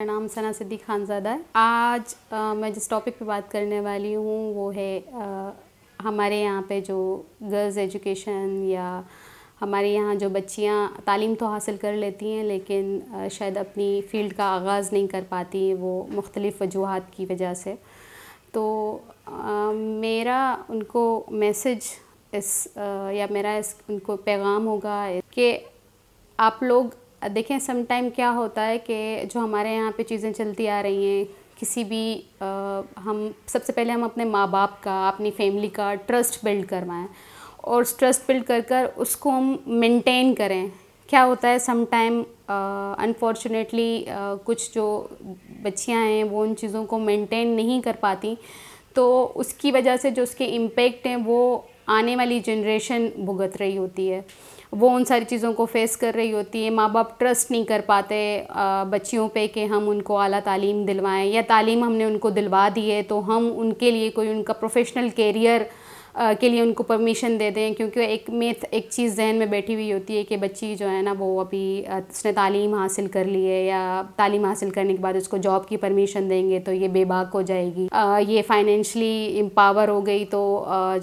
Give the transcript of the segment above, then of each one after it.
میرا نام ثنا صدیق خانزادہ ہے۔ آج میں جس ٹاپک پہ بات کرنے والی ہوں وہ ہے ہمارے یہاں پہ جو گرلز ایجوکیشن یا ہمارے یہاں جو بچیاں تعلیم تو حاصل کر لیتی ہیں لیکن شاید اپنی فیلڈ کا آغاز نہیں کر پاتی وہ مختلف وجوہات کی وجہ سے۔ تو میرا ان کو میسج ان کو پیغام ہوگا کہ آپ لوگ دیکھیں سم ٹائم کیا ہوتا ہے کہ جو ہمارے یہاں پہ چیزیں چلتی آ رہی ہیں کسی بھی ہم سب سے پہلے ہم اپنے ماں باپ کا اپنی فیملی کا ٹرسٹ بلڈ کروائیں اور اس ٹرسٹ بلڈ کر اس کو ہم مینٹین کریں۔ کیا ہوتا ہے سم ٹائم انفارچونیٹلی کچھ جو بچیاں ہیں وہ ان چیزوں کو مینٹین نہیں کر پاتی تو اس کی وجہ سے جو اس کے امپیکٹ ہیں وہ آنے والی جنریشن بھگت رہی ہوتی ہے، وہ ان ساری چیزوں کو فیس کر رہی ہوتی ہے۔ ماں باپ ٹرسٹ نہیں کر پاتے بچیوں پہ کہ ہم ان کو اعلیٰ تعلیم دلوائیں یا تعلیم ہم نے ان کو دلوا دی ہے تو ہم ان کے لیے کوئی ان کا پروفیشنل کیریئر کے لیے ان کو پرمیشن دے دیں، کیونکہ ایک چیز ذہن میں بیٹھی ہوئی ہوتی ہے کہ بچی جو ہے نا وہ ابھی اس نے تعلیم حاصل کر لی ہے یا تعلیم حاصل کرنے کے بعد اس کو جاب کی پرمیشن دیں گے تو یہ بے باک ہو جائے گی، یہ فائنینشلی امپاور ہو گئی تو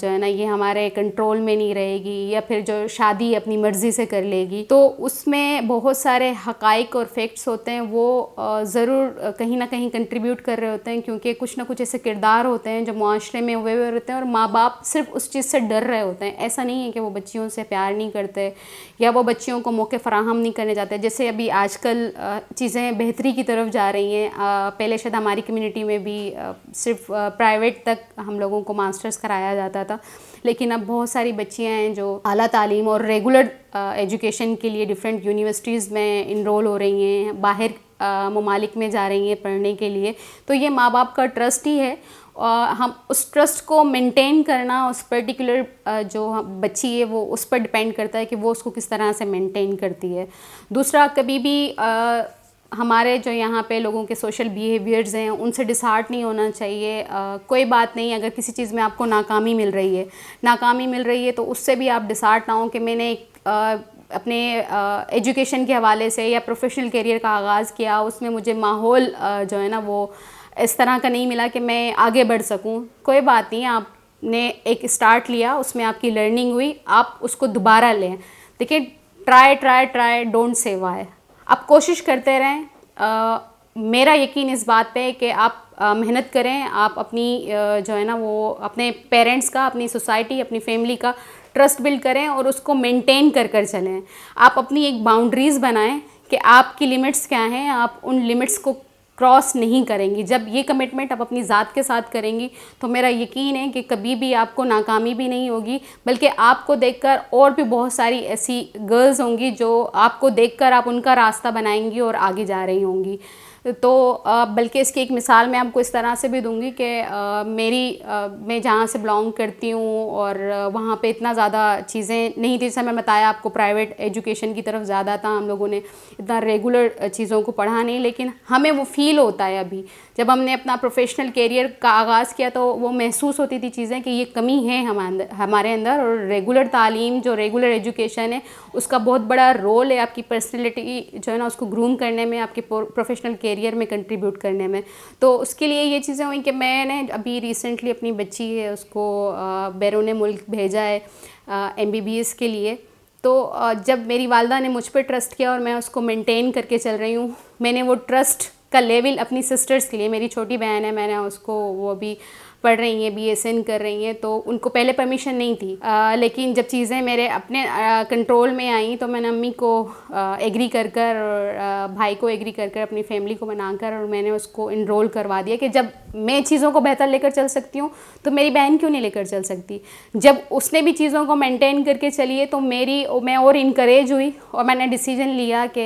جو ہے نا یہ ہمارے کنٹرول میں نہیں رہے گی، یا پھر جو شادی اپنی مرضی سے کر لے گی۔ تو اس میں بہت سارے حقائق اور فیکٹس ہوتے ہیں وہ ضرور کہیں نہ کہیں کنٹریبیوٹ کر رہے ہوتے ہیں، کیونکہ کچھ نہ کچھ ایسے کردار ہوتے ہیں جو معاشرے میں ہوئے ہوتے ہیں اور ماں باپ صرف اس چیز سے ڈر رہے ہوتے ہیں۔ ایسا نہیں ہے کہ وہ بچیوں سے پیار نہیں کرتے یا وہ بچیوں کو موقع فراہم نہیں کرنے جاتے، جیسے ابھی آج کل چیزیں بہتری کی طرف جا رہی ہیں۔ پہلے شاید ہماری کمیونٹی میں بھی صرف پرائیویٹ تک ہم لوگوں کو ماسٹرز کرایا جاتا تھا، لیکن اب بہت ساری بچیاں ہیں جو اعلیٰ تعلیم اور ریگولر ایجوکیشن کے لیے ڈفرینٹ یونیورسٹیز میں انرول ہو رہی ہیں، باہر ممالک میں جا رہی ہیں پڑھنے کے لیے۔ تو یہ ماں باپ کا ٹرسٹ ہی ہے، ہم اس ٹرسٹ کو مینٹین کرنا اس پرٹیکولر جو بچی ہے وہ اس پر ڈپینڈ کرتا ہے کہ وہ اس کو کس طرح سے مینٹین کرتی ہے۔ دوسرا، کبھی بھی ہمارے جو یہاں پہ لوگوں کے سوشل بیہیویئرز ہیں ان سے ڈسہارٹ نہیں ہونا چاہیے۔ کوئی بات نہیں اگر کسی چیز میں آپ کو ناکامی مل رہی ہے تو اس سے بھی آپ ڈسہارٹ نہ ہوں کہ میں نے اپنے ایجوکیشن کے حوالے سے یا پروفیشنل کیریئر کا آغاز کیا، اس میں مجھے ماحول جو ہے نا وہ اس طرح کا نہیں ملا کہ میں آگے بڑھ سکوں۔ کوئی بات نہیں، آپ نے ایک اسٹارٹ لیا، اس میں آپ کی لرننگ ہوئی، آپ اس کو دوبارہ لیں۔ دیکھیں ٹرائی ڈونٹ سے وائی، آپ کوشش کرتے رہیں۔ میرا یقین اس بات پہ ہے کہ آپ محنت کریں، آپ اپنی جو ہے نا وہ اپنے پیرنٹس کا، اپنی سوسائٹی، اپنی فیملی کا ٹرسٹ بلڈ کریں اور اس کو مینٹین کر چلیں۔ آپ اپنی ایک باؤنڈریز بنائیں کہ آپ کی لمٹس کیا ہیں، آپ ان لمٹس کو کراس نہیں کریں گی۔ جب یہ کمٹمنٹ آپ اپنی ذات کے ساتھ کریں گی تو میرا یقین ہے کہ کبھی بھی آپ کو ناکامی بھی نہیں ہوگی، بلکہ آپ کو دیکھ کر اور بھی بہت ساری ایسی گرلز ہوں گی جو آپ کو دیکھ کر آپ ان کا راستہ بنائیں گی اور آگے جا رہی ہوں گی۔ تو بلکہ اس کی ایک مثال میں آپ کو اس طرح سے بھی دوں گی کہ میں جہاں سے بلانگ کرتی ہوں اور وہاں پہ اتنا زیادہ چیزیں نہیں تھی، جیسا میں بتایا آپ کو پرائیویٹ ایجوکیشن کی طرف زیادہ تھا، ہم لوگوں نے اتنا ریگولر چیزوں کو پڑھا نہیں، لیکن ہمیں وہ فیل ہوتا ہے ابھی جب ہم نے اپنا پروفیشنل کیریئر کا آغاز کیا تو وہ محسوس ہوتی تھی چیزیں کہ یہ کمی ہے ہمارے اندر، اور ریگولر تعلیم جو ریگولر ایجوکیشن ہے اس کا بہت بڑا رول ہے آپ کی پرسنالٹی جو ہے نا اس کو گروم کرنے میں، آپ کے پروفیشنل کیریئر میں کنٹریبیوٹ کرنے میں۔ تو اس کے لیے یہ چیزیں ہوئیں کہ میں نے ابھی ریسنٹلی اپنی بچی ہے اس کو بیرون ملک بھیجا ہے MBBS کے لیے۔ تو جب میری والدہ نے مجھ پہ ٹرسٹ کیا اور میں اس کو مینٹین کر کے چل رہی ہوں، میں نے وہ ٹرسٹ کا لیول اپنی سسٹرز کے لیے، میری چھوٹی بہن ہے، میں نے اس کو، وہ بھی پڑھ رہی ہیں BSN کر رہی ہیں، تو ان کو پہلے پرمیشن نہیں تھی، لیکن جب چیزیں میرے اپنے کنٹرول میں آئیں تو میں نے امی کو ایگری کر اور بھائی کو ایگری کر اپنی فیملی کو بنا کر اور میں نے اس کو انرول کروا دیا کہ جب میں چیزوں کو بہتر لے کر چل سکتی ہوں تو میری بہن کیوں نہیں لے کر چل سکتی۔ جب اس نے بھی چیزوں کو مینٹین کر کے چلی ہے تو میں اور انکریج ہوئی اور میں نے ڈیسیجن لیا کہ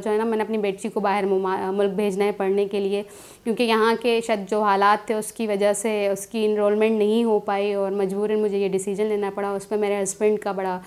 جو ہے نا میں نے اپنی بیٹی کو باہر ملک بھیجنا ہے پڑھنے کے لیے، کیونکہ یہاں کے شاید جو حالات تھے اس کی وجہ سے اس کی انرولمنٹ نہیں ہو پائی اور مجبوراً مجھے یہ ڈیسیجن لینا پڑا۔ اس میں میرے ہسبینڈ کا بڑا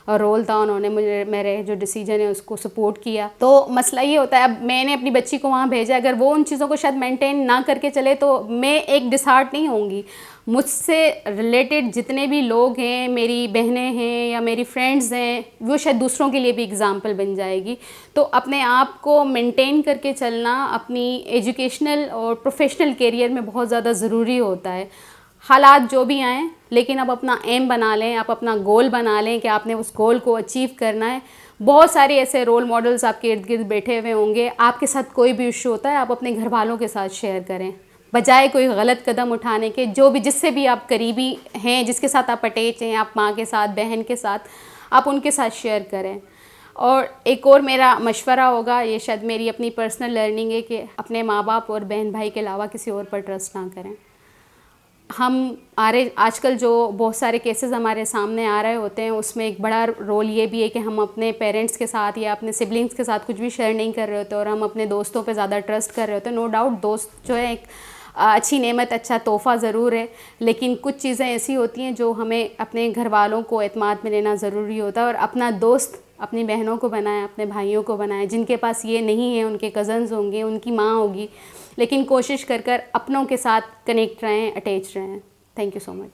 رول تھا، انہوں نے مجھے میرے جو ڈیسیجن ہے اس کو سپورٹ کیا. تو مسئلہ یہ ہوتا ہے اب میں نے اپنی بچی کو وہاں بھیجا، اگر وہ ان چیزوں کو شاید مینٹین نہ کر کے چلے تو میں ایک ڈسہارٹ نہیں ہوں گی. مجھ سے ریلیٹڈ جتنے بھی لوگ ہیں، میری بہنیں ہیں یا میری فرینڈز ہیں، وہ شاید دوسروں کے لیے بھی اگزامپل بن جائے گی. تو اپنے آپ کو مینٹین کر کے چلنا اپنی ایجوکیشنل اور پروفیشنل کیریئر میں بہت زیادہ ضروری ہوتا ہے. حالات جو بھی آئیں، لیکن آپ اپنا ایم بنا لیں، آپ اپنا گول بنا لیں کہ آپ نے اس گول کو اچیو کرنا ہے. بہت سارے ایسے رول ماڈلز آپ کے ارد گرد بیٹھے ہوئے ہوں گے. آپ کے ساتھ کوئی بھی ایشو ہوتا ہے آپ اپنے گھر والوں کے ساتھ شیئر کریں، بجائے کوئی غلط قدم اٹھانے کے. جو بھی جس سے بھی آپ قریبی ہیں، جس کے ساتھ آپ اٹیچ ہیں، آپ ماں کے ساتھ، بہن کے ساتھ، آپ ان کے ساتھ شیئر کریں. اور ایک اور میرا مشورہ ہوگا، یہ شاید میری اپنی پرسنل لرننگ ہے، کہ اپنے ماں باپ اور بہن بھائی کے علاوہ کسی اور پر ٹرسٹ نہ کریں. ہم آج کل جو بہت سارے کیسز ہمارے سامنے آ رہے ہوتے ہیں، اس میں ایک بڑا رول یہ بھی ہے کہ ہم اپنے پیرنٹس کے ساتھ یا اپنے سبلنگس کے ساتھ کچھ بھی شیئر نہیں کر رہے ہوتے اور ہم اپنے دوستوں پہ زیادہ ٹرسٹ کر رہے ہوتے ہیں. نو ڈاؤٹ دوست جو ہے ایک اچھی نعمت، اچھا تحفہ ضرور ہے، لیکن کچھ چیزیں ایسی ہوتی ہیں جو ہمیں اپنے گھر والوں کو اعتماد میں لینا ضروری ہوتا ہے. اور اپنا دوست اپنی بہنوں کو بنائیں، اپنے بھائیوں کو بنائیں. جن کے پاس یہ نہیں ہے، ان کے کزنز ہوں گے، ان کی ماں ہوگی، لیکن کوشش کر اپنوں کے ساتھ کنیکٹ رہیں، اٹیچ رہیں. Thank you so much.